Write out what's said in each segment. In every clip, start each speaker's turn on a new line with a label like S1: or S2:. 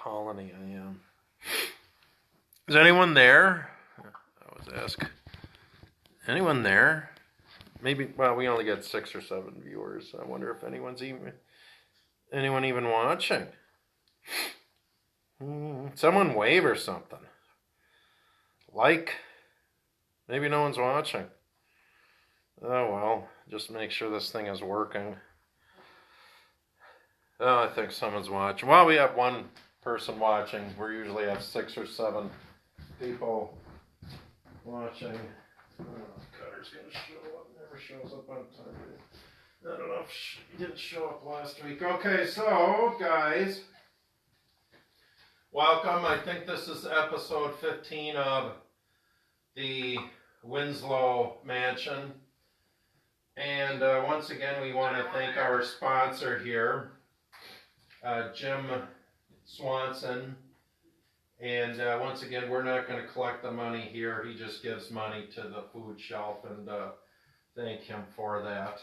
S1: pollen-y I am. Is anyone there? I always ask. Anyone there? Maybe, well, we only got 6 or 7 viewers. I wonder if anyone even watching. Someone wave or something. Like. Maybe no one's watching. Oh well, just make sure this thing is working. Oh, I think someone's watching. Well, we have one person watching. We usually have 6 or 7 people watching. I don't know if Cutter's going to show up. Never shows up on time. I don't know if he didn't show up last week. Okay, so, guys, welcome. I think this is episode 15 of the Winslow Mansion. And once again, we want to thank our sponsor here, Jim Swanson. And once again, we're not going to collect the money here. He just gives money to the food shelf, and thank him for that.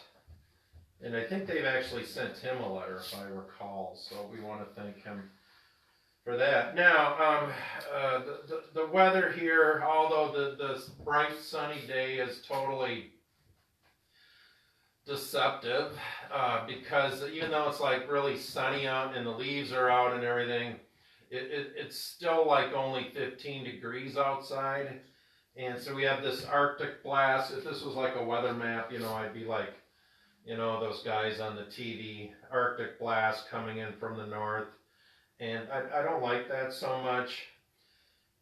S1: And I think they've actually sent him a letter, if I recall. So we want to thank him for that. Now, the weather here, although the bright sunny day is totally deceptive, because even though it's like really sunny out and the leaves are out and everything, it's still like only 15 degrees outside. And so we have this Arctic blast. If this was like a weather map, I'd be like, those guys on the TV, Arctic blast coming in from the north. And I don't like that so much.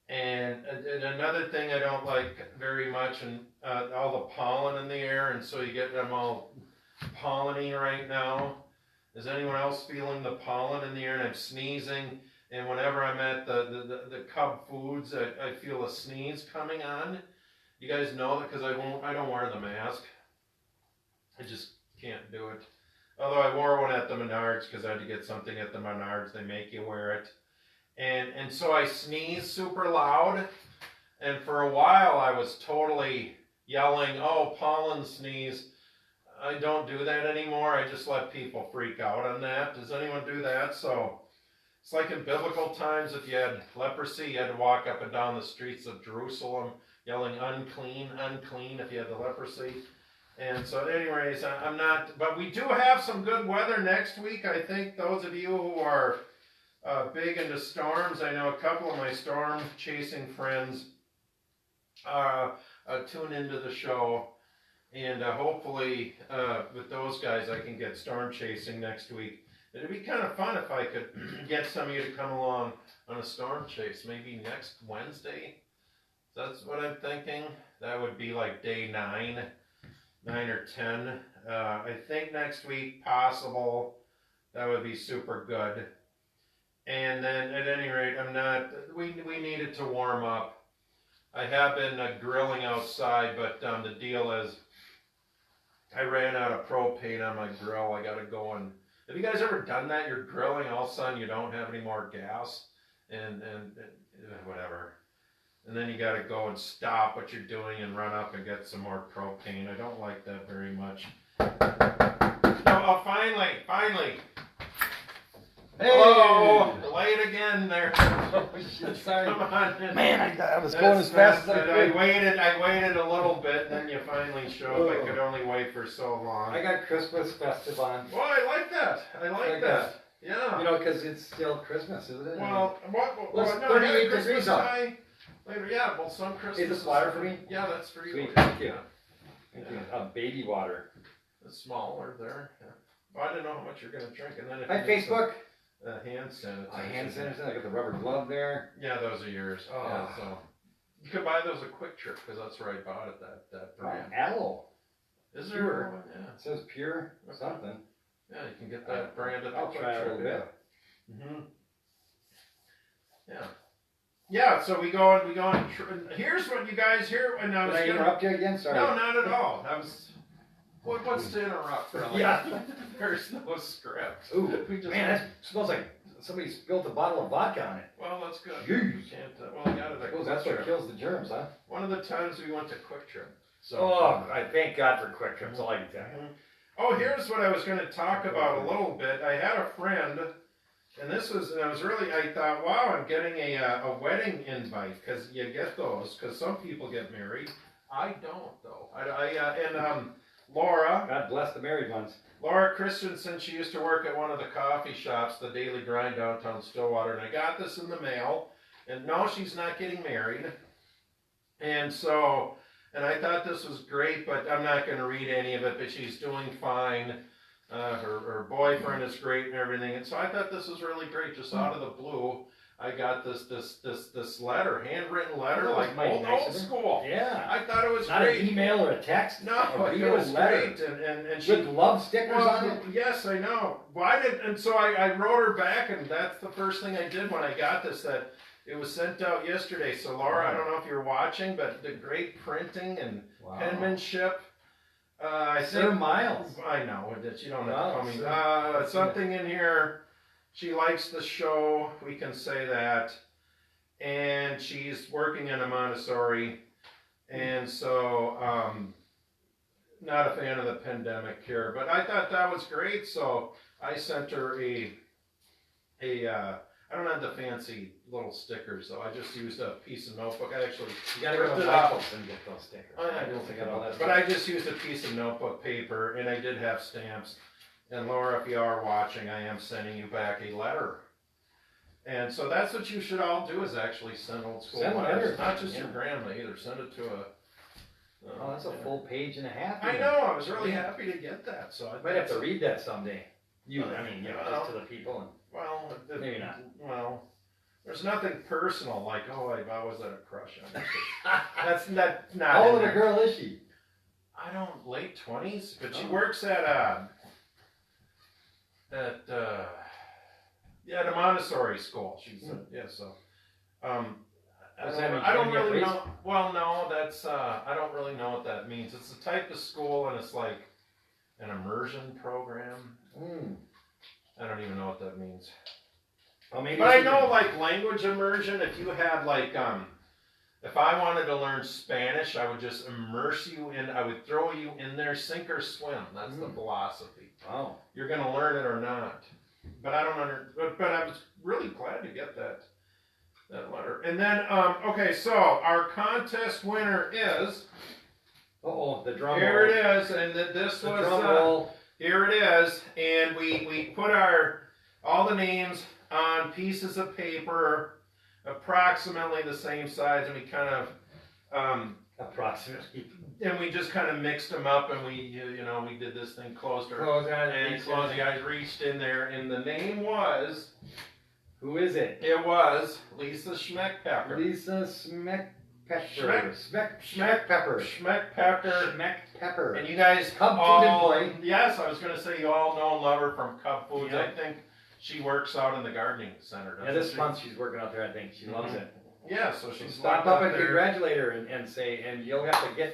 S1: And another thing I don't like very much, and all the pollen in the air, and so you get them all polleny right now. Is anyone else feeling the pollen in the air? And I'm sneezing, and whenever I'm at the Cub Foods, I feel a sneeze coming on. You guys know that because I don't wear the mask. I just can't do it. Although I wore one at the Menards because I had to get something at the Menards. They make you wear it. And so I sneeze super loud. And for a while I was totally yelling, oh, pollen sneeze. I don't do that anymore. I just let people freak out on that. Does anyone do that? So it's like in biblical times, if you had leprosy, you had to walk up and down the streets of Jerusalem yelling unclean, unclean if you had the leprosy. And so anyways, I'm not, but we do have some good weather next week. I think those of you who are big into storms, I know a couple of my storm chasing friends tune into the show. And hopefully with those guys, I can get storm chasing next week. It'd be kind of fun if I could get some of you to come along on a storm chase, maybe next Wednesday. That's what I'm thinking. That would be like day 9 or 10. I think next week, possible. That would be super good. And then, at any rate, we needed to warm up. I have been grilling outside, but the deal is, I ran out of propane on my grill. I got to go and, have you guys ever done that? You're grilling, all of a sudden you don't have any more gas, and whatever. And then you got to go and stop what you're doing and run up and get some more propane. I don't like that very much. Oh, finally. Hey! Oh, late again there.
S2: Oh, shit, sorry.
S1: Come on.
S2: Man, I was going as fast as I could.
S1: I waited a little bit, and then you finally showed up. I could only wait for so long.
S2: I got Christmas festive on.
S1: Well, I like that. Yeah.
S2: Because it's still Christmas, isn't it?
S1: Well,
S2: no, 38 degrees out.
S1: Later, yeah, well, some Christmas.
S2: Is this water for me?
S1: Yeah, that's for you.
S2: Sweet, thank you. Thank you. Baby water.
S1: It's smaller there. Yeah. Well, I didn't know how much you're going to drink. And then
S2: hi, Facebook.
S1: Hand sanitizer.
S2: Hand sanitizer. I got the rubber glove there.
S1: Yeah, those are yours. Oh. Yeah, so you could buy those at Quick Trip because that's where I bought it. That brand.
S2: Aloe.
S1: Is there?
S2: Pure.
S1: Yeah.
S2: It says pure something.
S1: Yeah, you can get that brand at the
S2: Quick Trip. I'll try a little bit.
S1: Mhm. Yeah. Yeah, so we go and here's what you guys hear. And
S2: Did I interrupt you again? Sorry.
S1: No, not at all. What's to interrupt, really?
S2: Yeah.
S1: There's no script.
S2: Ooh, man, that smells like somebody spilled a bottle of vodka on it.
S1: Well, that's good.
S2: Jeez.
S1: You can't, well, I got it at Quick
S2: That's what
S1: Trip.
S2: kills the germs, huh?
S1: One of the times we went to Quick Trip. So,
S2: I thank God for Quick Trip. That's all I can tell you.
S1: Oh, here's what I was going to talk about a little bit. I had a friend, And I was really, I thought, wow, I'm getting a wedding invite, because you get those, because some people get married. I don't, though. Laura.
S2: God bless the married ones.
S1: Laura Christensen, she used to work at one of the coffee shops, the Daily Grind downtown Stillwater, and I got this in the mail, and no, she's not getting married. And so, and I thought this was great, but I'm not going to read any of it, but she's doing fine. Her boyfriend is great and everything, and so I thought this was really great. Just out of the blue, I got this letter, handwritten letter, like old school.
S2: Yeah.
S1: I thought it was
S2: not
S1: great.
S2: An email or a text.
S1: No, it was
S2: letter.
S1: great, and she
S2: with love stickers on it.
S1: Yes, I know. And so I wrote her back, and that's the first thing I did when I got this. That it was sent out yesterday. So Laura, I don't know if you're watching, but the great printing and penmanship. I
S2: Sir Miles.
S1: I know that you don't have to tell me. Something in here. She likes the show. We can say that. And she's working in a Montessori, and so not a fan of the pandemic here. But I thought that was great, so I sent her I don't have the fancy little stickers, though. I just used a piece of notebook. I actually
S2: you gotta go to Michael's and get those stickers.
S1: I don't think all that. But I just used a piece of notebook paper, and I did have stamps. And Laura, if you are watching, I am sending you back a letter. And so that's what you should all do, is actually send old school letters. Not just your grandma either. Send it to a...
S2: oh, that's a full page and a half.
S1: I know. I was really happy to get that. So I
S2: might have to read that someday. Just to the people.
S1: Well,
S2: maybe not.
S1: Well, there's nothing personal like, oh, I was at a crush on her. That's not.
S2: How old of a girl is she?
S1: I don't, late 20s, but she works at a Montessori school. She's so. I don't really know. Well, no, that's I don't really know what that means. It's a type of school, and it's like an immersion program. I don't even know what that means.
S2: Well, maybe.
S1: But I know, like, language immersion. If you had like if I wanted to learn Spanish, I would just immerse you in. I would throw you in there, sink or swim. That's the philosophy.
S2: Wow.
S1: You're going to learn it or not. But I don't But I was really glad to get that letter. And then okay, so our contest winner is.
S2: The drum roll.
S1: Here it is, and this was.
S2: Drum roll.
S1: Here it is, and we put all the names on pieces of paper, approximately the same size, and we kind of
S2: approximately,
S1: and we just kind of mixed them up, and we did this thing closer. The guys reached in there, and the name was.
S2: Who is it?
S1: It was Lisa Schmeckpepper.
S2: Lisa Schmeckpepper.
S1: Schmeckpepper.
S2: Schmeckpepper.
S1: And you guys
S2: Cub Food employee.
S1: Yes, I was going to say you all know and love her from Cub Foods.
S2: Yep.
S1: I think she works out in the gardening center.
S2: Yeah, this month she's working out there. I think she loves it.
S1: Yeah, so she's
S2: stop up and congratulate her and say, and you'll have to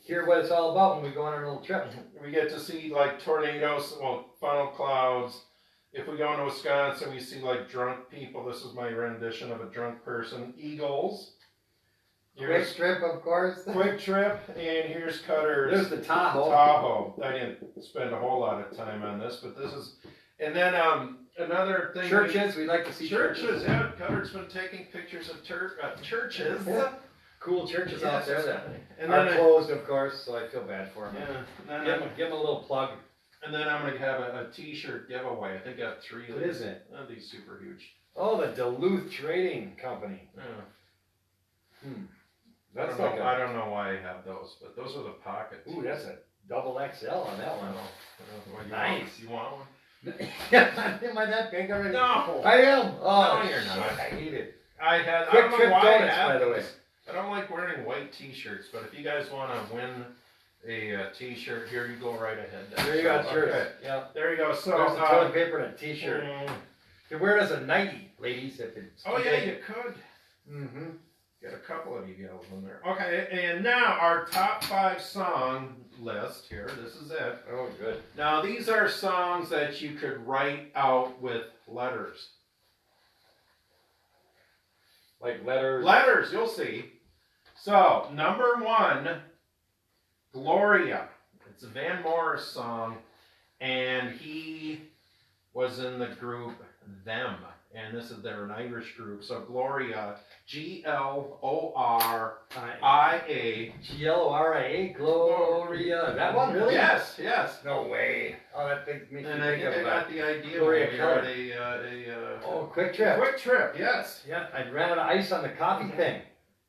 S2: hear what it's all about when we go on our little trip.
S1: We get to see like tornadoes, funnel clouds. If we go into Wisconsin, we see like drunk people. This is my rendition of a drunk person. Eagles.
S2: Quick Trip, of course.
S1: Quick Trip, and here's Cutter's.
S2: There's the Tahoe.
S1: I didn't spend a whole lot of time on this, but this is, and then another thing.
S2: Churches, we'd like to see churches.
S1: Yeah, Cutter's been taking pictures of churches.
S2: Cool churches out there that
S1: and
S2: are closed, of course, so I feel bad for them.
S1: Yeah.
S2: Give them a little plug.
S1: And then I'm going to have a t-shirt giveaway. I think I have 3 of these.
S2: What is it?
S1: These super huge.
S2: Oh, the Duluth Trading Company.
S1: Yeah. I don't know why I have those, but those are the pockets.
S2: Ooh, that's a double XL on that one.
S1: Nice. You want one?
S2: Am I that big already?
S1: No.
S2: I am. Oh,
S1: no, you're not.
S2: I hate it.
S1: Quick
S2: Trip Donuts, by the way.
S1: I don't like wearing white t-shirts, but if you guys want to win a t-shirt, here you go right ahead.
S2: There you go, shirt.
S1: Okay.
S2: Yeah.
S1: There you go. So
S2: there's the toilet paper and a t-shirt.
S1: You
S2: can wear it as a nightie, ladies. If it's
S1: you could. Get a couple of you yells in there. Okay, and now our top 5 song list here. This is it.
S2: Oh, good.
S1: Now these are songs that you could write out with letters.
S2: Like letters?
S1: Letters, you'll see. So, number 1, Gloria. It's a Van Morris song, and he was in the group Them. and they're an Irish group. So Gloria, Gloria.
S2: Gloria. Gloria. That one, really?
S1: Yes, yes.
S2: No way. Oh, that makes me
S1: And I
S2: think
S1: think I
S2: of
S1: got the idea
S2: Gloria
S1: when we were
S2: Keller.
S1: at
S2: Oh, Quick Trip.
S1: Quick Trip, yes.
S2: Yeah, I ran out of ice on the coffee thing.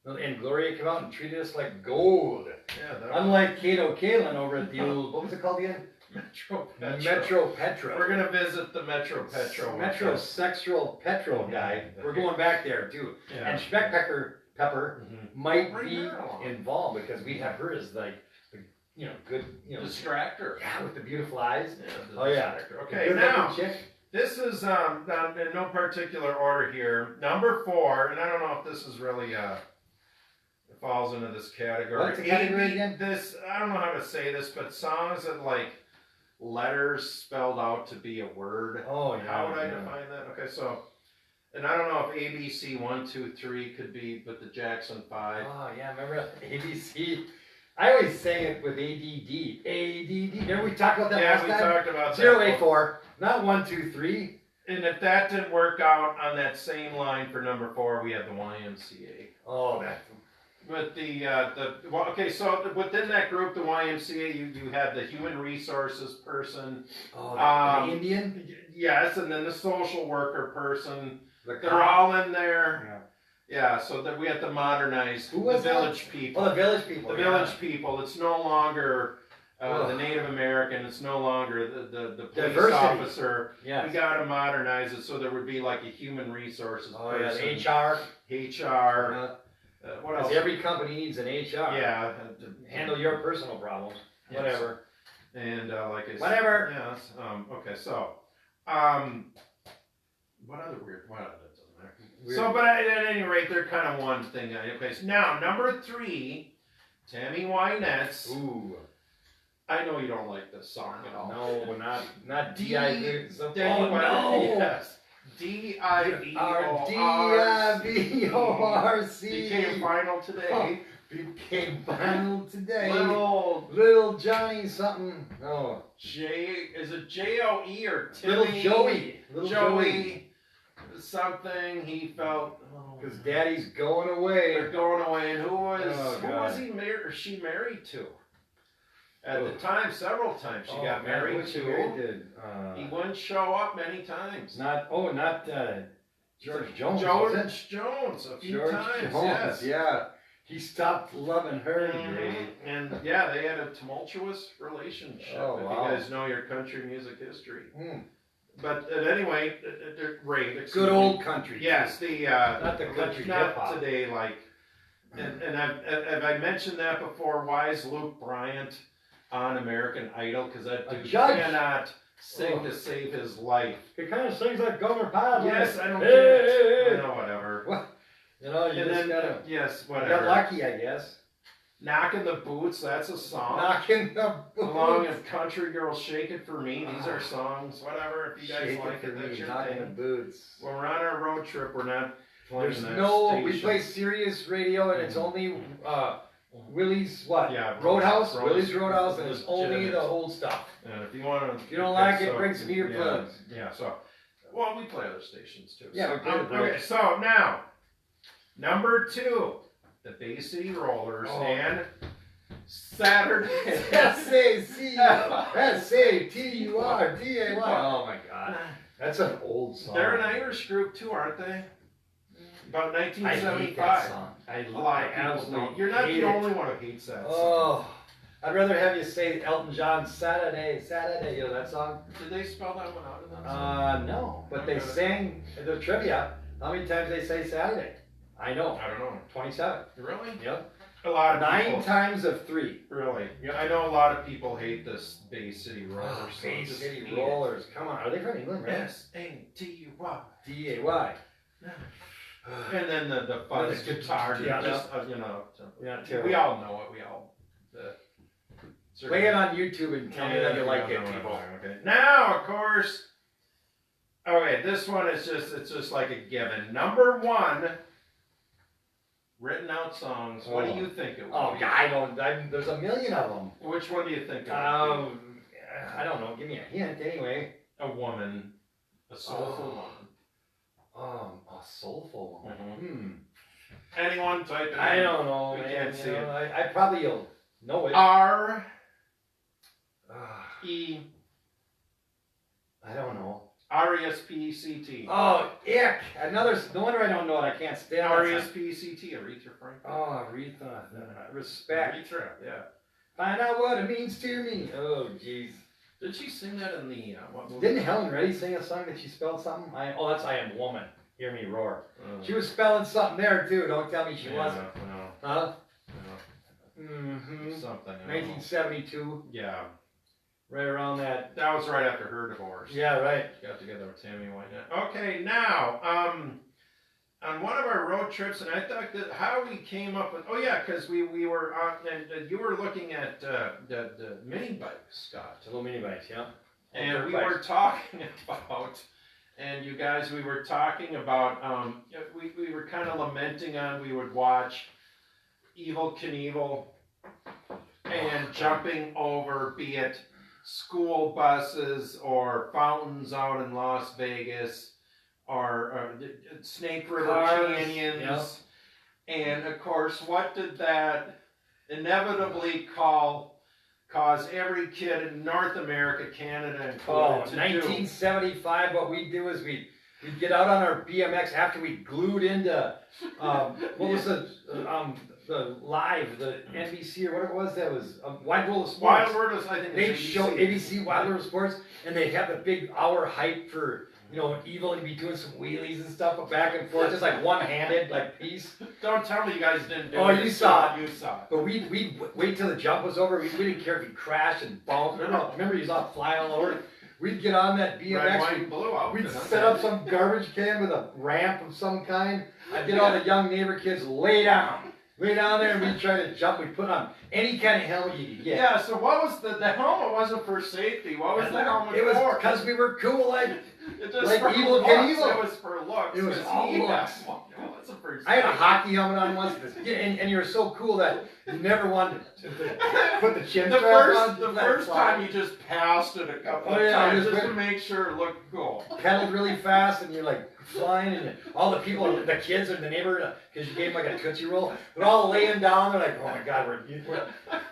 S2: And Gloria came out and treated us like gold.
S1: Yeah, that
S2: Unlike Kato Kalin over at the old, what was it called again?
S1: Metro Petro.
S2: Metro Petro.
S1: We're gonna visit the Metro Petro.
S2: Metro Sexual Petro guy. We're going back there too.
S1: Yeah.
S2: And Schmeck Pepper
S1: Mhm.
S2: might
S1: Bring
S2: be
S1: her along.
S2: involved because we have her as like, the, good,
S1: Distractor.
S2: yeah, with the beautiful eyes.
S1: Yeah, the
S2: Oh yeah.
S1: distractor. Okay,
S2: Good
S1: now
S2: looking chick.
S1: this is in no particular order here. Number 4, and I don't know if this is really falls into this category.
S2: What's the category
S1: AB
S2: again?
S1: This I don't know how to say this, but songs that like letters spelled out to be a word.
S2: Oh yeah.
S1: How would I
S2: yeah.
S1: define that? Okay, so, and I don't know if ABC 1, 2, 3 could be, but the Jackson 5.
S2: Oh yeah, remember ABC? I always say it with ADD. ADD. Remember we talked about that
S1: Yeah,
S2: last
S1: we
S2: time?
S1: talked about
S2: 084, not 1, 2, 3.
S1: And if that didn't work out on that same line for number 4, we have the YMCA.
S2: Oh, that.
S1: But well, okay, so within that group, the YMCA, you had the human resources person.
S2: Oh, the
S1: Um,
S2: Indian.
S1: Yes, and then the social worker person.
S2: The
S1: They're
S2: cop.
S1: all in there.
S2: Yeah.
S1: Yeah, so that we have to modernize
S2: Who
S1: the
S2: was that?
S1: village people.
S2: Oh, the village people.
S1: The
S2: yeah.
S1: village people. It's no longer the
S2: Ugh.
S1: Native American. It's no longer the police
S2: Diversity.
S1: officer.
S2: Yes.
S1: We got to modernize it so there would be like a human resources
S2: Oh yeah,
S1: person.
S2: the HR.
S1: HR. What else?
S2: Because every company needs an HR.
S1: Yeah.
S2: Handle your personal problems.
S1: Yes.
S2: Whatever.
S1: And like I said.
S2: Whatever.
S1: Yes. Okay. So. What other weird? What other? That doesn't matter.
S2: Weird.
S1: So, but at any rate, they're kind of one thing. Okay. So now number 3, Tammy Wynette's.
S2: Ooh.
S1: I know you don't like this song at all.
S2: No, not
S1: D-
S2: D.I.V.
S1: Oh
S2: no.
S1: Yes.
S2: D-I-V-O-R-C.
S1: D-I-V-O-R-C. Became final today.
S2: Oh, became final today.
S1: Little
S2: Little Johnny something. Oh.
S1: is it J-O-E or Timmy?
S2: Little Joey. Little
S1: Joey. Something he felt.
S2: Because Daddy's going away.
S1: They're going away. And who was
S2: God.
S1: he married? Or she married to? At the time, several times she got married
S2: Who she
S1: to.
S2: married to?
S1: He wouldn't show up many times.
S2: Not George Jones. was
S1: George
S2: it?
S1: Jones a few
S2: George
S1: times.
S2: Jones.
S1: Yes.
S2: Yeah. He stopped loving her.
S1: Mhm. And yeah, they had a tumultuous relationship.
S2: Oh,
S1: if
S2: wow.
S1: you guys know your country music history.
S2: Mm.
S1: But anyway, great.
S2: Good old country.
S1: Yes, the
S2: Not the country
S1: not
S2: hip-hop.
S1: today. Like, and have I mentioned that before? Why is Luke Bryant on American Idol? Because that
S2: A
S1: dude
S2: judge.
S1: cannot sing
S2: Oh.
S1: to save his life.
S2: He kind of sings like Gomer Pyle.
S1: Yes, I don't
S2: Hey,
S1: get it.
S2: hey, hey.
S1: You know, whatever.
S2: What? You know, you
S1: And
S2: just
S1: then
S2: gotta.
S1: yes,
S2: You
S1: whatever.
S2: got lucky, I guess.
S1: Knocking the Boots, that's a song.
S2: Knocking the
S1: Along
S2: boots.
S1: with Country Girl, Shake It For Me. These are songs, whatever. If you guys
S2: Shake it
S1: like
S2: for
S1: it, that's
S2: me,
S1: your
S2: knocking the
S1: thing.
S2: boots.
S1: When we're on our road trip, we're not playing
S2: There's
S1: that
S2: no. We
S1: station.
S2: play Sirius Radio, and it's only Willie's what?
S1: Yeah,
S2: Roadhouse.
S1: Roadhouse.
S2: Willie's Roadhouse, and it's only
S1: Legitimate.
S2: the old stuff.
S1: And if you want to,
S2: If you don't like it, bring some earplugs.
S1: Yeah, so, well, we play other stations too.
S2: Yeah,
S1: so,
S2: we play the
S1: okay,
S2: Brooks.
S1: so now, number 2, the Bay City Rollers
S2: Oh.
S1: and Saturday.
S2: S-A-C-S-A-T-U-R-D-A-Y. Oh my God. That's an old song.
S1: They're an Irish group too, aren't they? About
S2: I hate that
S1: 1975.
S2: song.
S1: A lot of people
S2: absolutely
S1: don't. You're not
S2: hate
S1: the
S2: it.
S1: only one who hates that song.
S2: Oh, I'd rather have you say Elton John Saturday, you know that song?
S1: Did they spell that one out in that song?
S2: No, but they
S1: Okay.
S2: sang the trivia. How many times they say Saturday? I know,
S1: I don't know.
S2: 27.
S1: Really?
S2: Yep.
S1: A lot of
S2: 9
S1: people.
S2: times of 3.
S1: Really?
S2: Yep.
S1: I know a lot of people hate this Bay City Rollers.
S2: Oh,
S1: so
S2: Bay
S1: just
S2: City
S1: hate it.
S2: Rollers. Come on, are they from England, right?
S1: S-A-T-U-Y.
S2: D-A-Y.
S1: And then the fuzz
S2: the
S1: guitar,
S2: yeah,
S1: just, you know.
S2: Yeah,
S1: We
S2: terrible.
S1: all know it. We all.
S2: Play it on YouTube and tell me that you like it, people.
S1: Okay. Now, of course. Okay, this one is it's just like a given. Number 1. Written out songs. What do you think it would
S2: Oh,
S1: be?
S2: God, there's a million of them.
S1: Which one do you think it would be?
S2: I don't know. Give me a hint anyway.
S1: A woman. A soulful woman.
S2: A soulful woman.
S1: Mhm. Anyone type it in.
S2: I don't know,
S1: We
S2: man.
S1: can't see it.
S2: I probably will know it.
S1: R
S2: Ah,
S1: E
S2: I don't know.
S1: R-E-S-P-E-C-T.
S2: Oh, ick. No wonder I don't know it. I can't stand it.
S1: R-E-S-P-E-C-T, Aretha Franklin.
S2: Oh, Aretha. Respect.
S1: Aretha, yeah.
S2: Find out what it means to me. Oh, jeez.
S1: Did she sing that in the, what movie?
S2: Didn't Helen Reddy sing a song that she spelled something? That's I Am Woman. Hear me roar.
S1: Oh.
S2: She was spelling something there, too. Don't tell me she
S1: Yeah,
S2: wasn't.
S1: No,
S2: Huh?
S1: no.
S2: Mm-hmm.
S1: Something. I don't know.
S2: 1972.
S1: Yeah.
S2: Right around that.
S1: That was right after her divorce.
S2: Yeah, right.
S1: She got together with Tammy Wynette. Okay, now, on one of our road trips, and I thought that how we came up with, because we were on, and you were looking at the mini bikes, Scott.
S2: Little mini bikes, yeah.
S1: And we were talking about, and you guys, we were talking about, we were kind of lamenting on, we would watch Evel Knievel and jumping over, be it school buses or fountains out in Las Vegas or Snake River
S2: Cars,
S1: Canyons. Yep. And of course, what did that inevitably cause every kid in North America, Canada, included, to
S2: 1975, what we'd do is we'd get out on our BMX after we glued into, what was the NBC or whatever it was, that was Wide World of Sports.
S1: Wild World was, I think,
S2: they'd show ABC Wide World of Sports, and they'd have the big hour hype for, Evil, and be doing some wheelies and stuff back and forth, just like one-handed, like piece.
S1: Don't tell me you guys didn't do it.
S2: Oh, you saw it.
S1: You saw it.
S2: But we'd wait till the jump was over. We didn't care if we crashed and bumped. Remember you saw flying all over. We'd get on that BMX.
S1: Red, white, and blue outfit,
S2: We'd set up some garbage can with a ramp of some kind. I'd get all the young neighbor kids lay down there, and we'd try to jump. We'd put on any kind of helmet you could get.
S1: Yeah, so what was the helmet wasn't for safety. What was the helmet for?
S2: It was because we were cool, like Evel Knievel.
S1: It was for looks.
S2: It was all looks. I had a hockey helmet on once, and you were so cool that you never wanted to put the chin strap on.
S1: The first time you just passed it a couple of times just to make sure it looked cool.
S2: Pedaled really fast, and you're like flying, and all the people, the kids in the neighborhood, because you gave them like a Tootsie Roll, they're all laying down. They're like, oh my God, we're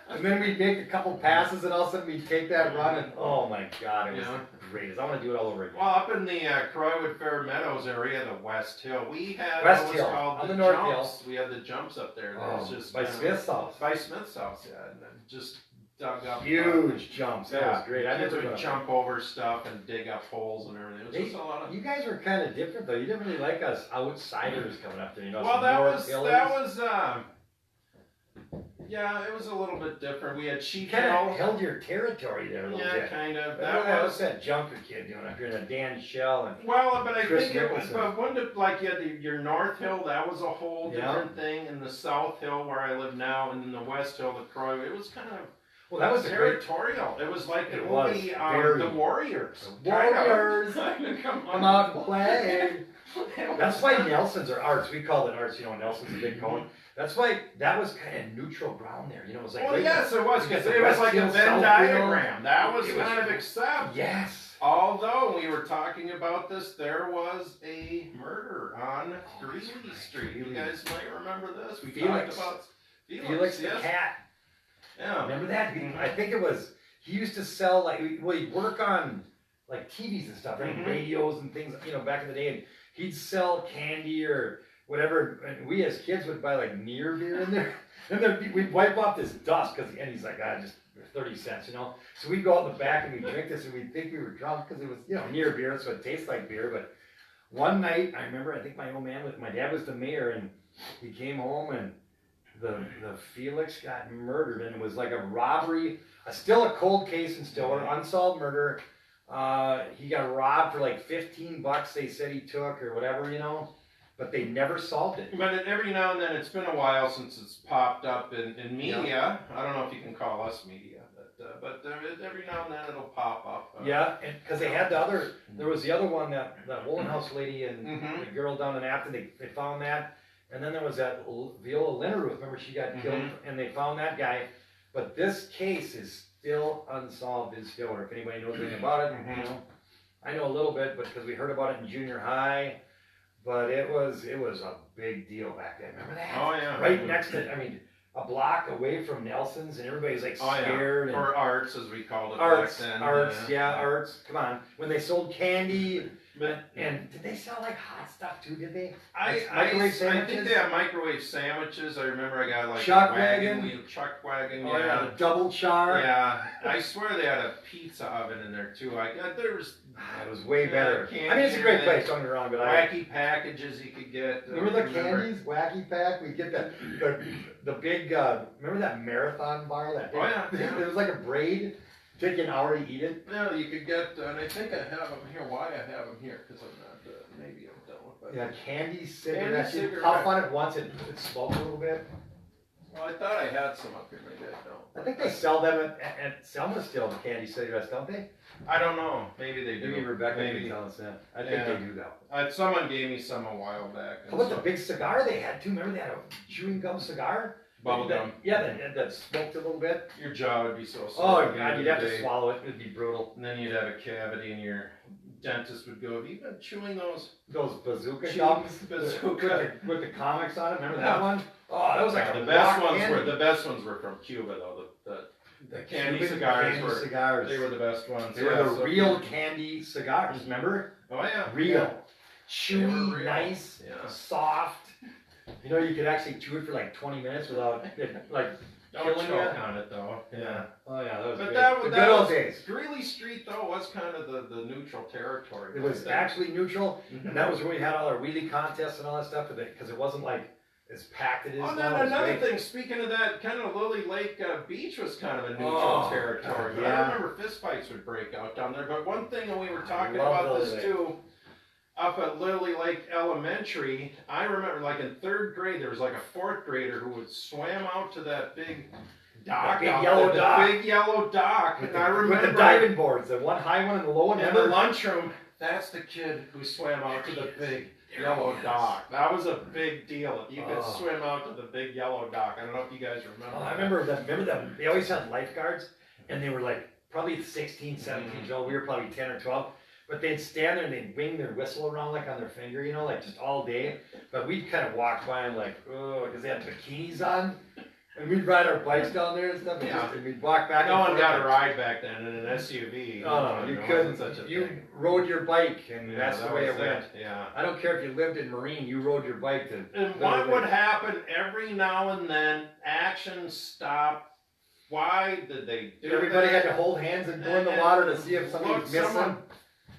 S2: and then we'd make a couple passes, and all of a sudden we'd take that run, and oh my God, it was great. I want to do it all over again.
S1: Well, up in the Croywood Fair Meadows area, the West Hill, we had
S2: West
S1: what was
S2: Hill,
S1: called
S2: on
S1: the
S2: the North
S1: jumps.
S2: Hill.
S1: We had the jumps up there. That was just
S2: by Smith's house.
S1: By Smith's house, yeah, and then just dug up
S2: huge jumps. That was great. I
S1: kids
S2: never
S1: would jump over stuff and dig up holes and everything. It was just a lot of.
S2: You guys were kind of different though. You didn't really like us outsiders coming up there.
S1: Well, that was. Yeah, it was a little bit different. We had Sheep
S2: kind
S1: Hill.
S2: of held your territory there a little bit.
S1: Yeah, kind of.
S2: What's that Junker kid doing up here in a Dan Shell and
S1: well, but I
S2: Chris
S1: think it was,
S2: Nicholson.
S1: but wouldn't it, like you had your North Hill, that was a whole different thing, and the South Hill where I live now, and then the West Hill, the Croy, it was kind of.
S2: Well, that was
S1: territorial. It was like the movie, The Warriors.
S2: Warriors,
S1: come
S2: out and play. That's why Nelsons are arts. We call it arts. Nelson's a big cone. That's why that was kind of neutral ground there. It was like.
S1: Well, yes, it was because it was like a Venn diagram. That was kind of accepted.
S2: Yes.
S1: Although we were talking about this, there was a murder on Greeley Street. You guys might remember this. We talked about
S2: Felix the cat.
S1: Yeah.
S2: Remember that? I think it was. He used to sell he'd work on like TVs and stuff, right? Radios and things. Back in the day, and he'd sell candy or whatever, and we as kids would buy like near beer in there, and we'd wipe off this dust, and he's like, just 30 cents, So we'd go out in the back and we'd drink this, and we'd think we were drunk because it was, near beer, so it tastes like beer. But one night, I remember, I think my dad was the mayor, and he came home, and the Felix got murdered, and it was like a robbery, still a cold case in Stillwater, unsolved murder. He got robbed for like $15, they said he took, or whatever, But they never solved it.
S1: But every now and then, it's been a while since it's popped up in media. Yeah. I don't know if you can call us media, but every now and then it'll pop up.
S2: Yeah, and because they had there was the other one, that Woolen House lady and the girl down in Afton, they found that. And then there was that Viola Linneruth, remember she got killed, and they found that guy. But this case is still unsolved in Stillwater. If anybody knows anything about it, I know a little bit, but because we heard about it in junior high. But it was a big deal back then. Remember that?
S1: Oh yeah.
S2: Right next to, I mean, a block away from Nelson's, and everybody's like
S1: Oh,
S2: scared.
S1: yeah.
S2: And
S1: Or Arts, as we called it
S2: Arts,
S1: back then.
S2: Arts. Come on. When they sold candy,
S1: But
S2: and did they sell like hot stuff too? Did they?
S1: I
S2: Microwave
S1: think
S2: sandwiches?
S1: they have microwave sandwiches. I remember I got like
S2: Chuck
S1: a
S2: wagon?
S1: wheel, chuck wagon.
S2: Oh,
S1: Yeah.
S2: the double char.
S1: Yeah, I swear they had a pizza oven in there too. There was
S2: It was way better.
S1: candy
S2: I mean, it's a great
S1: and
S2: place. Don't get me wrong, but I
S1: wacky packages you could get.
S2: remember the candies, Wacky Pack. We get the big. Remember that marathon bar? That big,
S1: Oh, yeah.
S2: it was like a braid. Take an hour to eat it.
S1: Yeah, you could get, and I think I have them here. Why I have them here? Because I'm not. Maybe I'm done with it.
S2: Yeah, candy cigarettes. You
S1: cigarette.
S2: puff on it once, it smoked a little bit.
S1: Well, I thought I had some up here. Maybe I don't.
S2: I think they sell them at Selma still, the candy cigarettes, don't they?
S1: I don't know. Maybe they do.
S2: Maybe Rebecca
S1: Maybe.
S2: can tell us that. I think
S1: Yeah.
S2: they do though.
S1: Someone gave me some a while back.
S2: How about the big cigar they had too? Remember they had a chewing gum cigar?
S1: bubble
S2: That-
S1: gum?
S2: Yeah, that smoked a little bit.
S1: Your jaw would be so sore.
S2: Oh
S1: at the
S2: god,
S1: end
S2: you'd
S1: of
S2: have
S1: the
S2: to
S1: day.
S2: swallow it. It'd be brutal.
S1: And then you'd have a cavity, and your dentist would go, "Have you been chewing those?"
S2: Those bazooka
S1: Cheese
S2: gums
S1: bazooka.
S2: with the comics on it. Remember that
S1: Yeah.
S2: one? Oh, that was like
S1: the
S2: a
S1: best
S2: rock
S1: ones
S2: candy.
S1: were the best ones were from Cuba though. The candy
S2: Cuban
S1: cigars
S2: candy
S1: were
S2: cigars.
S1: they were the best ones.
S2: They were
S1: Yeah,
S2: the
S1: so-
S2: real candy cigars. Remember?
S1: Oh yeah.
S2: Real,
S1: Yeah. They
S2: chewy,
S1: were real.
S2: nice,
S1: Yeah.
S2: soft. You know, you could actually chew it for like 20 minutes without it, like
S1: Don't
S2: killing you.
S1: choke on it though. Yeah.
S2: Oh yeah, that was
S1: But
S2: great.
S1: that
S2: The
S1: was
S2: good old days.
S1: Greeley Street though was kind of the neutral territory.
S2: It was
S1: back
S2: actually neutral,
S1: then.
S2: and that was when we had all our wheelie contests and all that stuff, because it wasn't like as packed it is
S1: Oh,
S2: now.
S1: then
S2: It was
S1: another
S2: great.
S1: thing, speaking of that, kind of Lily Lake Beach was kind of a neutral
S2: Oh,
S1: territory. But
S2: yeah.
S1: I remember fistfights would break out down there. But one thing, and we were talking
S2: love
S1: about
S2: Lily
S1: this
S2: Lake.
S1: too, up at Lily Lake Elementary, I remember like in third grade, there was like a fourth grader who would swam out to that big dock,
S2: big
S1: out
S2: yellow
S1: there, the
S2: dock.
S1: big yellow dock.
S2: With
S1: And
S2: the,
S1: I remember
S2: with the diving boards, the one high one and the low one.
S1: in the
S2: Remember?
S1: lunchroom, that's the kid who swam out to the big yellow dock. That was a big deal. If you could
S2: Oh.
S1: swim out to the big yellow dock. I don't know if you guys remember.
S2: Oh, I
S1: that.
S2: remember them. Remember them? They always had lifeguards, and they were like probably 16, 17 years old. We were probably 10 or 12. But they'd stand there and they'd wing their whistle around like on their finger, you know, like just all day. But we'd kind of walk by and like, oh, because they had bikinis on. And we'd ride our bikes down there and stuff. And,
S1: Yeah.
S2: and we'd walk back.
S1: No
S2: and
S1: one
S2: forth.
S1: got a ride back then in an SUV.
S2: Oh, no, you
S1: There
S2: couldn't.
S1: wasn't such a
S2: You
S1: thing.
S2: rode your bike, and
S1: Yeah,
S2: that's the
S1: that
S2: way
S1: was
S2: it went.
S1: Yeah.
S2: I don't care if you lived in Marine, you rode your bike to.
S1: And what would happen every now and then? Action stopped. Why did they do
S2: Everybody
S1: that?
S2: had to hold hands and go in the water to see if somebody
S1: Look,
S2: was missing.
S1: someone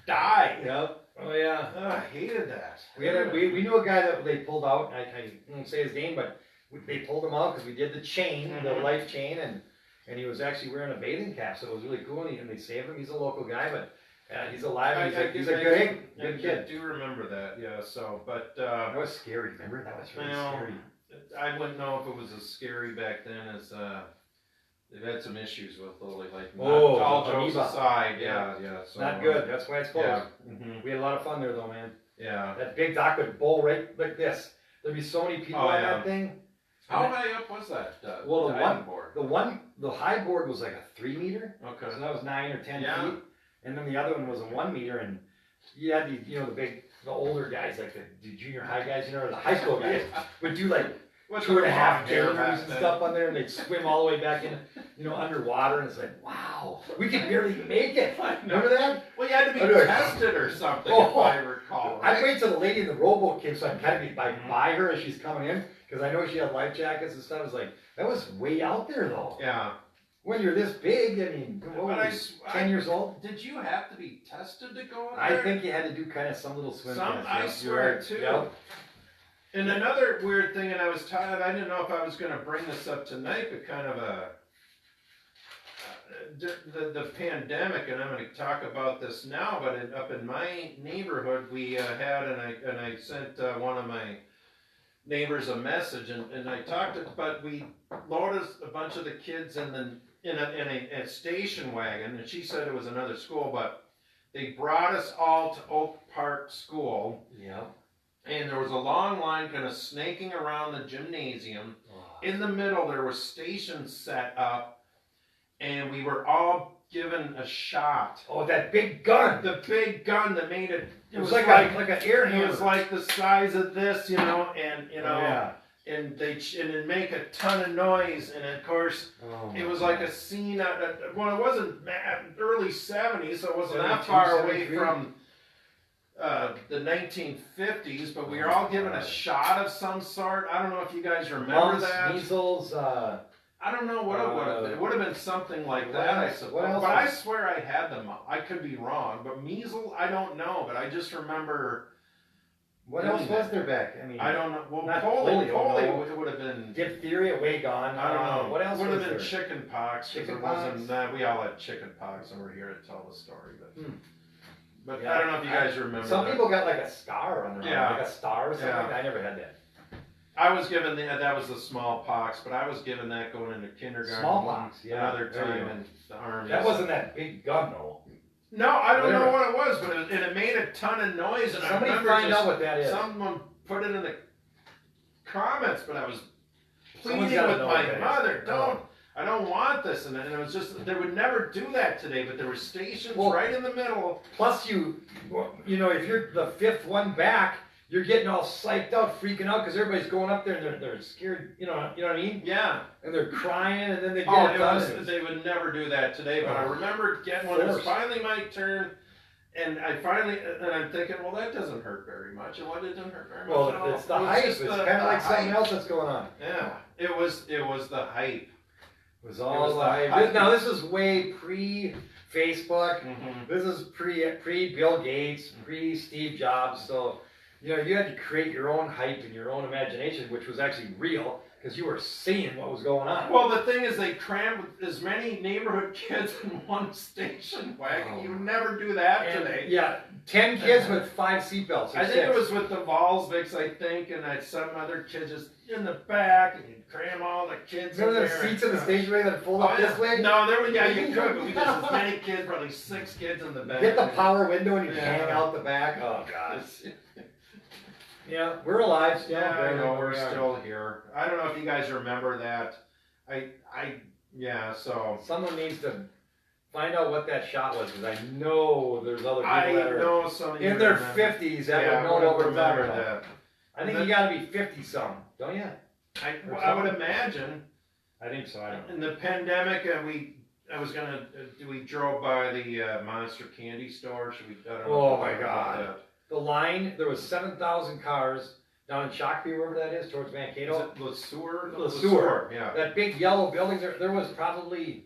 S1: died.
S2: Yep. Oh yeah.
S1: I hated that.
S2: We knew a guy that they pulled out. I won't say his name, but they pulled him out because we did the chain, the
S1: Mhm.
S2: life chain, and he was actually wearing a bathing cap, so it was really cool. And they saved him. He's a local guy, but he's alive. And he's a good kid.
S1: I do remember that. Yeah. So, but
S2: That was scary. Remember that was really
S1: Well,
S2: scary.
S1: I wouldn't know if it was as scary back then as they've had some issues with Lily Lake.
S2: Oh,
S1: all
S2: the
S1: jokes
S2: amoeba.
S1: aside, yeah. So,
S2: Not good. That's why it's closed.
S1: Yeah. Mhm.
S2: We had a lot of fun there, though, man.
S1: Yeah.
S2: That big dock would bowl right like this. There'd be so many people
S1: Oh,
S2: on
S1: yeah.
S2: that thing.
S1: How high up was that?
S2: Well, the
S1: diving board?
S2: The high board was like a 3 meter.
S1: Okay.
S2: So that was 9 or 10
S1: Yeah.
S2: feet. And then the other one was a 1 meter. And you had the older guys, like the junior high guys, or the high school guys, would do like
S1: What's
S2: 2.5
S1: hair
S2: gamers
S1: back
S2: and
S1: then?
S2: stuff on there, and they'd swim all the way back in, underwater. And it's like, wow, we could barely make it. Remember that?
S1: Well, you had to be
S2: I know.
S1: tested or something,
S2: Oh.
S1: if I recall.
S2: I'd
S1: Right?
S2: wait till the lady in the rowboat came so I'd kind of be
S1: Mhm.
S2: by her as she's coming in, because I know she had life jackets and stuff. It was like, that was way out there though.
S1: Yeah.
S2: When you're this big, I mean, what
S1: But
S2: was 10 years old?
S1: Did you have to be tested to go out
S2: I
S1: there?
S2: think you had to do kind of some little swim
S1: Some-
S2: test.
S1: I
S2: Yep,
S1: swear
S2: you're right.
S1: too.
S2: Yep.
S1: And another weird thing, and I was tired, I didn't know if I was going to bring this up tonight, but kind of the pandemic, and I'm going to talk about this now, but up in my neighborhood, we had, and I sent one of my neighbors a message, and I talked to, but we loaded a bunch of the kids in a station wagon, and she said it was another school, but they brought us all to Oak Park School.
S2: Yep.
S1: And there was a long line kind of snaking around the gymnasium.
S2: Oh.
S1: In the middle, there were stations set up, and we were all given a shot.
S2: Oh, that big gun.
S1: The big gun that made it.
S2: It was like an air hammer.
S1: It was like the size of this, you know, and you know,
S2: Oh, yeah.
S1: and it'd make a ton of noise, and of course, it was like a scene. Well, it wasn't early '70s, so it wasn't that far away from the 1950s. But we were all given a shot of some sort. I don't know if you guys remember that.
S2: Measles.
S1: I don't know what it would have been. It would have been something like that, I suppose.
S2: What else
S1: But I swear I had them. I could be wrong, but measles, I don't know. But I just remember.
S2: What else was there back? I mean,
S1: I don't know. Well,
S2: not
S1: polio
S2: polio,
S1: it would have been.
S2: Diphtheria, way gone.
S1: I don't know.
S2: What else
S1: would
S2: was
S1: have been
S2: there?
S1: chicken pox.
S2: Chicken
S1: wasn't. We all had chicken pox, and we're here to tell the story. But
S2: Yeah.
S1: I don't know if you guys remember.
S2: Some
S1: that.
S2: people got like a scar on their arm, like a star or something.
S1: Yeah.
S2: Like that. I never had that.
S1: I was given that was the smallpox, but I was given that going into kindergarten.
S2: Smallpox, yeah.
S1: Another time in the army.
S2: That wasn't that big gun though.
S1: No, I don't know
S2: Whatever.
S1: what it was, but it made a ton of noise, and
S2: Somebody
S1: I remember
S2: find out what that is.
S1: someone put it in the comments, but I was
S2: Someone's
S1: pleading
S2: gotta
S1: with
S2: know
S1: my
S2: what that is.
S1: mother,
S2: Oh.
S1: I don't want this, and it was just, they would never do that today, but there were stations
S2: Well,
S1: right in the middle.
S2: Plus you know, if you're the fifth one back, you're getting all psyched out, freaking out, because everybody's going up there and they're scared, you know what I mean?
S1: Yeah.
S2: And they're crying, and then they get
S1: Oh,
S2: it
S1: it
S2: done.
S1: was, they would never do that today, but I
S2: Oh.
S1: remember getting when it was
S2: Forced.
S1: finally my turn, and I'm thinking, well, that doesn't hurt very much, and what didn't hurt very much at all?
S2: Well, it's the
S1: It was
S2: hype.
S1: just
S2: It's
S1: the-
S2: kind of
S1: the
S2: like something
S1: hype.
S2: else that's going on.
S1: Yeah, it was the hype.
S2: It was
S1: It
S2: all
S1: was the
S2: live.
S1: hype.
S2: Now this is way pre-Facebook.
S1: Mm-hmm.
S2: This is pre Bill Gates, pre Steve Jobs. So, you know, you had to create your own hype and your own imagination, which was actually real because you were seeing what was going on.
S1: Well, the thing is, they crammed as many neighborhood kids in one station wagon.
S2: Oh.
S1: You would never do that
S2: And,
S1: today.
S2: yeah, 10 kids with 5 seatbelts.
S1: I think it was with the Volkswagens, I think, and I had some other kids just in the back, and you'd cram all the kids in
S2: Remember
S1: there.
S2: the seats in the stage way that fold
S1: Oh,
S2: up
S1: yeah.
S2: this way?
S1: No, there was, yeah, you could, but we just as many kids, probably 6 kids in the back.
S2: Get the power window and you
S1: Yeah.
S2: hang out the back. Oh, gosh. Yeah, we're alive still.
S1: Yeah, I know, we're
S2: We are.
S1: still here. I don't know if you guys remember that. So.
S2: Someone needs to find out what that shot was, because I know there's other people
S1: I
S2: that are
S1: know some of you
S2: in their
S1: remember.
S2: 50s that
S1: Yeah,
S2: would know what we're talking
S1: remember
S2: about.
S1: that.
S2: I think you gotta be 50-some, don't you?
S1: I would imagine.
S2: I think so, I don't know.
S1: In the pandemic, we drove by the Monster Candy store. Should we? I don't know
S2: Oh
S1: if we
S2: my
S1: talked about
S2: God.
S1: that.
S2: The line, there was 7,000 cars down in Shakopee, wherever that is, towards
S1: Is
S2: Mankato.
S1: it Le Sueur?
S2: Le Sueur.
S1: Yeah.
S2: That big yellow building, there was probably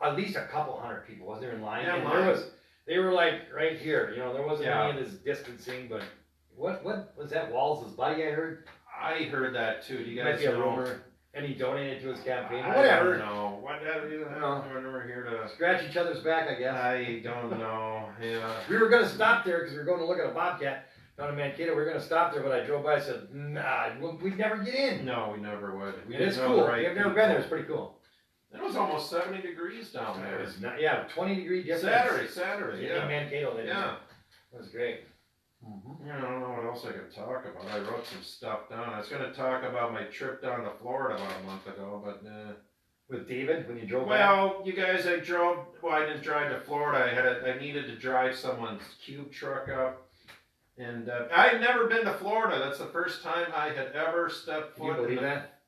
S2: at least a couple hundred people, wasn't there, in line?
S1: Yeah,
S2: And
S1: line.
S2: they were like right here, you know, there wasn't
S1: Yeah.
S2: any of this distancing, but what was that, Walls' buddy I heard?
S1: I heard that too. Do you
S2: Might
S1: guys
S2: be a
S1: know?
S2: rumor. And he donated to his campaign.
S1: I
S2: Whatever.
S1: don't know. Whatever. We're here to.
S2: Scratch each other's back, I guess.
S1: I don't know. Yeah.
S2: We were going to stop there because we were going to look at a bobcat down in Mankato. We were going to stop there, but I drove by and said, nah, we'd never get in.
S1: No, we never would. We
S2: And it's
S1: didn't know
S2: cool.
S1: the right
S2: You've never
S1: people.
S2: been there. It's pretty cool.
S1: It was almost 70 degrees down
S2: It
S1: there.
S2: was not, yeah, 20-degree difference.
S1: Saturday.
S2: In
S1: Yeah.
S2: Mankato. They did.
S1: Yeah.
S2: It was great.
S1: Yeah, I don't know what else I could talk about. I wrote some stuff down. I was going to talk about my trip down to Florida about a month ago, but
S2: With David, when you drove back?
S1: well, you guys, I didn't drive to Florida. I needed to drive someone's cube truck up, and I had never been to Florida. That's the first time I had ever stepped
S2: Can you
S1: foot in
S2: believe
S1: the
S2: that?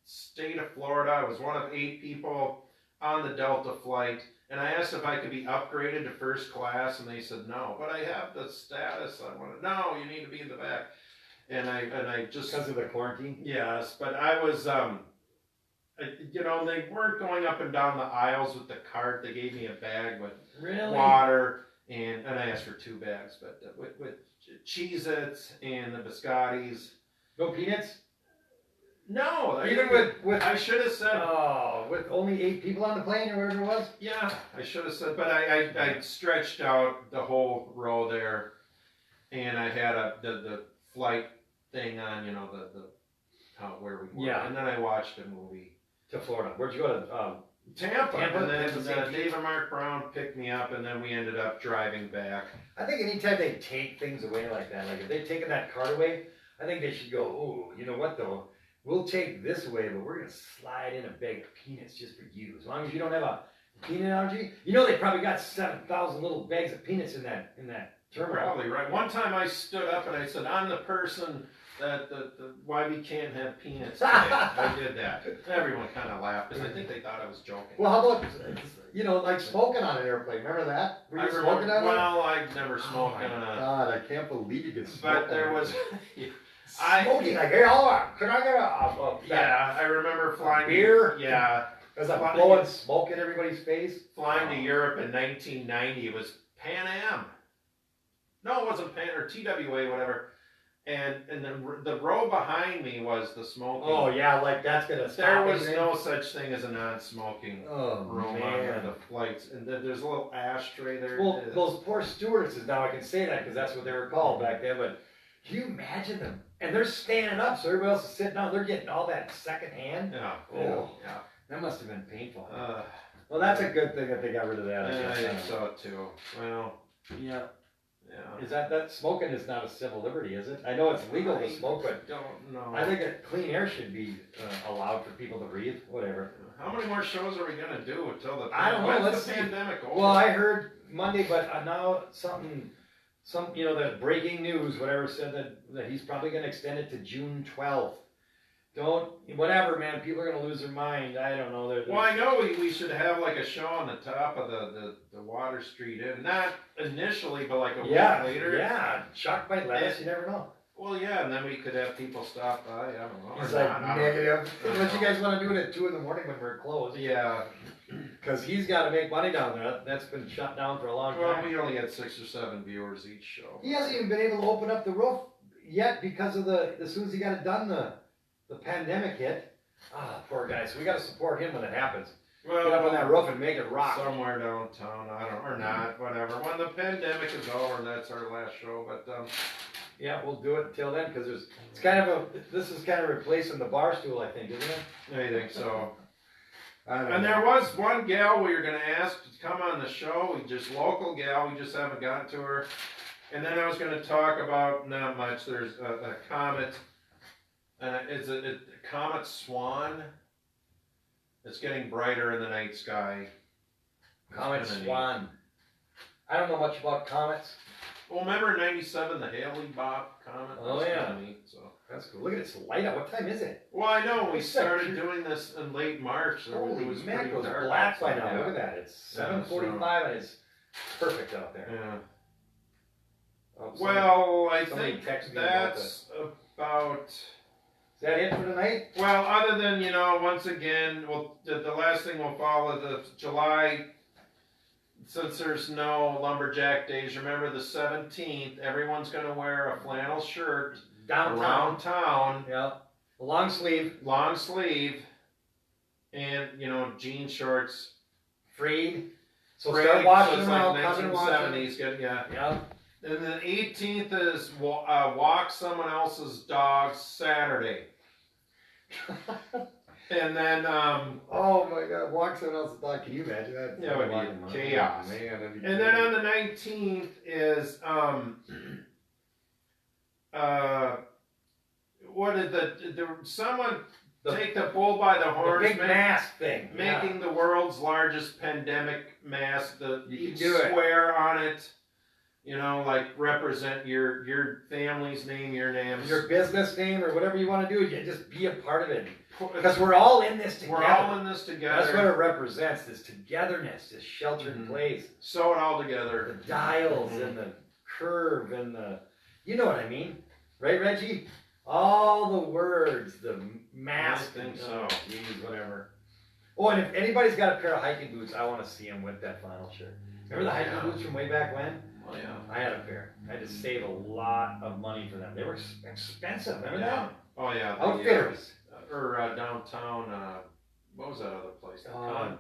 S1: state of Florida. I was one of 8 people on the Delta flight. And I asked if I could be upgraded to first class, and they said no. But I have the status. I want to. No, you need to be in the back. And I just
S2: Because of the quarantine?
S1: yes. But I was they weren't going up and down the aisles with the cart. They gave me a bag with
S2: Really?
S1: water, and I asked for 2 bags, but with Cheez-Its and the biscottis.
S2: No peanuts?
S1: No,
S2: Even with
S1: I should have said.
S2: with only 8 people on the plane or whatever it was?
S1: Yeah, I should have said, but I stretched out the whole row there, and I had the flight thing on, where we were,
S2: Yeah.
S1: and then I watched a movie.
S2: To Florida. Where'd you go to?
S1: Tampa,
S2: Tampa,
S1: and then
S2: Tampa, St.
S1: Dave and Mark Brown picked me up, and then we ended up driving back.
S2: I think anytime they take things away like that, like if they've taken that card away, I think they should go, oh, you know what though? We'll take this away, but we're going to slide in a bag of peanuts just for you. As long as you don't have a Peanut allergy? You know they probably got 7,000 little bags of peanuts in that terminal.
S1: Probably right. One time I stood up and I said, I'm the person that why we can't have peanuts today. I did that. Everyone kind of laughed because I think they thought I was joking.
S2: Well, how about, like smoking on an airplane? Remember that? Were you smoking on it?
S1: Well, I've never smoked on a.
S2: God, I can't believe you could smoke.
S1: But there was.
S2: Smoking, like, hey, hold on, can I get
S1: yeah, I remember flying.
S2: Beer?
S1: Yeah.
S2: As I'm blowing smoke in everybody's face.
S1: Flying to Europe in 1990, it was Pan Am. No, it wasn't Pan or TWA, whatever. And the row behind me was the smoking.
S2: Oh yeah, like that's gonna stop.
S1: There was no such thing as a non-smoking room
S2: man.
S1: on the flights, and there's a little ashtray there.
S2: Well, those poor stewardesses. Now I can say that because that's what they were called back then. But can you imagine them? And they're standing up, so everybody else is sitting down. They're getting all that second hand.
S1: Yeah.
S2: Oh,
S1: yeah.
S2: That must have been painful. Well, that's a good thing that they got rid of that.
S1: I think so too. Well.
S2: Yeah.
S1: Yeah.
S2: Is that smoking is not a civil liberty, is it? I know it's legal to smoke, but
S1: don't know.
S2: I think that clean air should be allowed for people to breathe. Whatever.
S1: How many more shows are we gonna do until the?
S2: I don't know.
S1: When's
S2: Let's
S1: the
S2: see.
S1: pandemic over?
S2: Well, I heard Monday, but now the breaking news, whatever, said that he's probably going to extend it to June 12th. Whatever, man. People are going to lose their mind. I don't know.
S1: Well, I know we should have like a show on the top of the Water Street Inn. Not initially, but like a week later.
S2: Yeah, shocked by lettuce, you never know.
S1: Well, yeah, and then we could have people stop by. I don't know.
S2: He's like, negative. Unless you guys want to do it at 2 in the morning when we're closed.
S1: Yeah.
S2: Because he's got to make money down there. That's been shut down for a long time.
S1: Well, we only had 6 or 7 viewers each show.
S2: He hasn't even been able to open up the roof yet because of as soon as he got it done, the pandemic hit. Ah, poor guy. So we got to support him when it happens.
S1: Well,
S2: get up on that roof and make it rock.
S1: Somewhere downtown, or not, whatever. When the pandemic is over, that's our last show. But
S2: yeah, we'll do it until then because this is kind of replacing the bar stool, I think, isn't it?
S1: I think so.
S2: And
S1: there was one gal we were going to ask to come on the show, just local gal, we just haven't gotten to her. And then I was going to talk about, not much, there's a comet, it's a comet Swan. It's getting brighter in the night sky.
S2: Comet Swan. I don't know much about comets.
S1: Well, remember in '97 the Halley-Bopp comet?
S2: Oh yeah.
S1: Kind of neat, so.
S2: That's cool. Look at this light up. What time is it?
S1: Well, I know we started doing this in late March. So
S2: Holy
S1: it was
S2: man, it goes
S1: dark
S2: black by
S1: outside,
S2: now.
S1: yeah.
S2: Look at that. It's 7:45 and it's perfect out there.
S1: Yeah.
S2: Oh,
S1: Well, I
S2: somebody
S1: think
S2: texted me
S1: that's about.
S2: Is that it for tonight?
S1: Well, other than, once again, the last thing we'll follow the July, since there's no lumberjack days, remember the 17th, everyone's going to wear a flannel shirt
S2: Downtown.
S1: around town,
S2: Yeah. Long sleeve.
S1: and, jean shorts.
S2: Frayed. So
S1: Frayed,
S2: start washing
S1: so it's
S2: them out.
S1: like
S2: Come and wash them.
S1: 1970s, yeah.
S2: Yeah.
S1: And the 18th is walk someone else's dog Saturday. And then,
S2: Oh my God! Walk someone else's dog. Can you imagine that?
S1: Yeah, it would be chaos.
S2: Oh, man, that'd be
S1: and then on the 19th is, what did someone take the bull by the horns?
S2: The big mask thing.
S1: Making the world's largest pandemic mask,
S2: You
S1: each
S2: can do it.
S1: square on it, like represent your family's name, your name.
S2: Your business name or whatever you want to do, you just be a part of it. Because we're all in this together.
S1: We're all in this together.
S2: That's what it represents, this togetherness, this sheltered
S1: Mhm.
S2: place.
S1: Sew it all together.
S2: The dials and the curve and you know what I mean. Right, Reggie? All the words, the mask.
S1: I think so.
S2: Geez, whatever. Oh, and if anybody's got a pair of hiking boots, I want to see them with that flannel shirt. Remember the hiking boots from way back when?
S1: Oh, yeah.
S2: I had a pair. I had to save a lot of money for them. They were expensive. Remember
S1: Yeah. Oh, yeah.
S2: that? Outfitters.
S1: Downtown, what was that other place?
S2: Conco.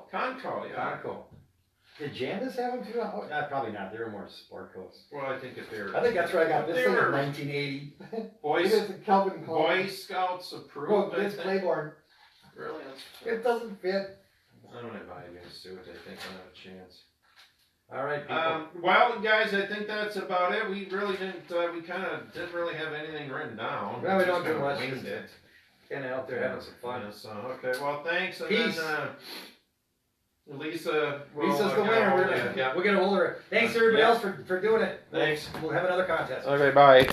S1: Conco, yeah.
S2: Conco. Did Jandas have them too? Oh, probably not. They were more sport coats.
S1: Well, I think if they're
S2: I think that's where I got this
S1: They
S2: thing
S1: were-
S2: in 1980.
S1: Boy,
S2: It's a Calvin Klein.
S1: Boy Scouts approved.
S2: Well,
S1: I
S2: it's
S1: think.
S2: Claiborne.
S1: Really?
S2: It doesn't fit.
S1: I don't know if I'm going to sue it. I think I have a chance.
S2: All right, people.
S1: Well, guys, I think that's about it. We really didn't. We kind of didn't really have anything written down.
S2: Well, we don't
S1: just
S2: do
S1: kinda
S2: much.
S1: winged it.
S2: Kind of out there having some fun.
S1: Yeah, so okay. Well, thanks. And
S2: Peace.
S1: Then, Lisa.
S2: Lisa's the winner.
S1: Yeah.
S2: We'll get a hold of her. Thanks everybody else for doing it.
S1: Thanks.
S2: We'll have another contest.
S1: Okay, bye.